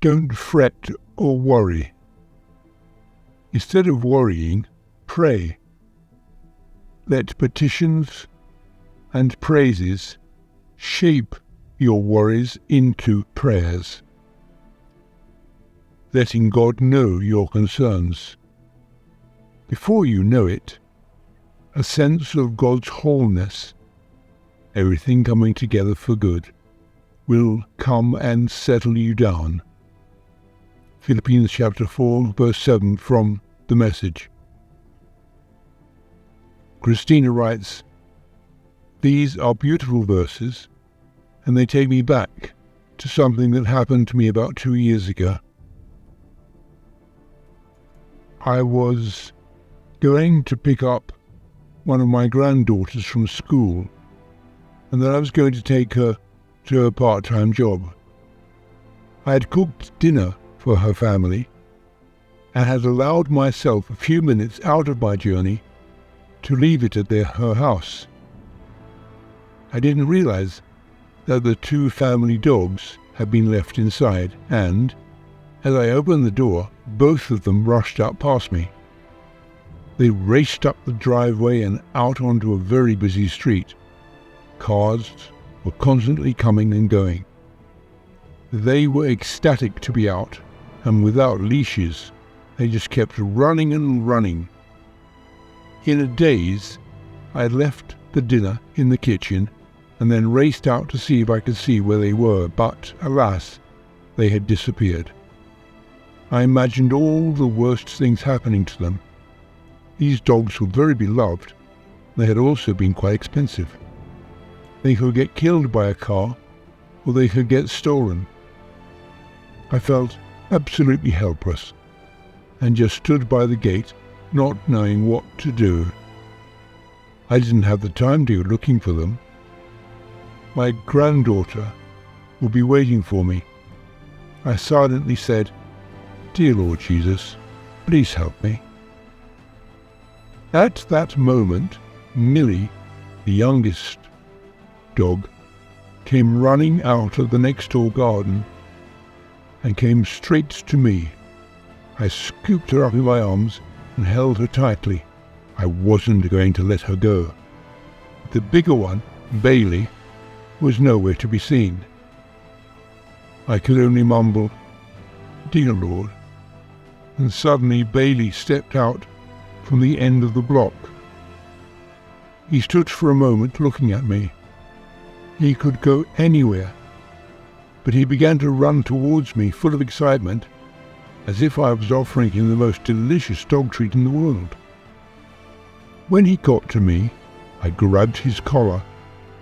Don't fret or worry. Instead of worrying, pray. Let petitions and praises shape your worries into prayers, letting God know your concerns. Before you know it, a sense of God's wholeness, everything coming together for good, will come and settle you down. Philippians chapter 4, verse 7 from the Message. Christina writes, "These are beautiful verses, and they take me back to something that happened to me about 2 years ago. I was going to pick up one of my granddaughters from school, and then I was going to take her to a part-time job. I had cooked dinner for her family and had allowed myself a few minutes out of my journey to leave it at her house. I didn't realize that the 2 family dogs had been left inside, and as I opened the door, both of them rushed up past me. They raced up the driveway and out onto a very busy street. Cars were constantly coming and going. They were ecstatic to be out, and without leashes, they just kept running and running. In a daze, I left the dinner in the kitchen and then raced out to see if I could see where they were, but alas, they had disappeared. I imagined all the worst things happening to them. These dogs were very beloved. They had also been quite expensive. They could get killed by a car, or they could get stolen. I felt absolutely helpless, and just stood by the gate, not knowing what to do. I didn't have the time to go looking for them. My granddaughter would be waiting for me. I silently said, "Dear Lord Jesus, please help me." At that moment, Millie, the youngest dog, came running out of the next-door garden and came straight to me. I scooped her up in my arms and held her tightly. I wasn't going to let her go. The bigger one, Bailey, was nowhere to be seen. I could only mumble, "Dear Lord," and suddenly Bailey stepped out from the end of the block. He stood for a moment looking at me. He could go anywhere, but he began to run towards me full of excitement, as if I was offering him the most delicious dog treat in the world. When he got to me, I grabbed his collar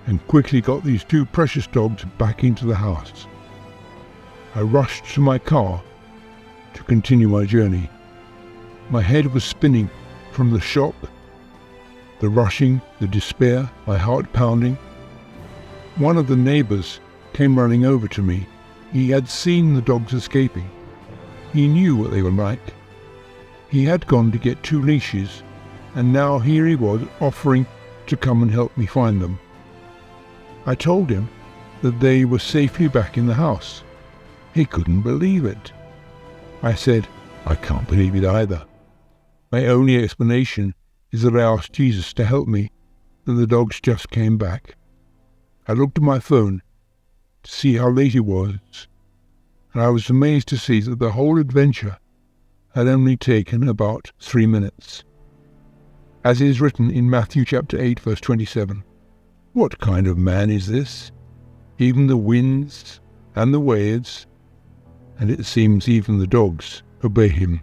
and quickly got these 2 precious dogs back into the house. I rushed to my car to continue my journey. My head was spinning from the shock, the rushing, the despair, my heart pounding. One of the neighbors came running over to me. He had seen the dogs escaping. He knew what they were like. He had gone to get 2 leashes, and now here he was offering to come and help me find them. I told him that they were safely back in the house. He couldn't believe it. I said, "I can't believe it either. My only explanation is that I asked Jesus to help me, and the dogs just came back." I looked at my phone to see how late it was, and I was amazed to see that the whole adventure had only taken about 3 minutes. As is written in Matthew chapter 8, verse 27, "What kind of man is this? Even the winds and the waves, and it seems even the dogs, obey him."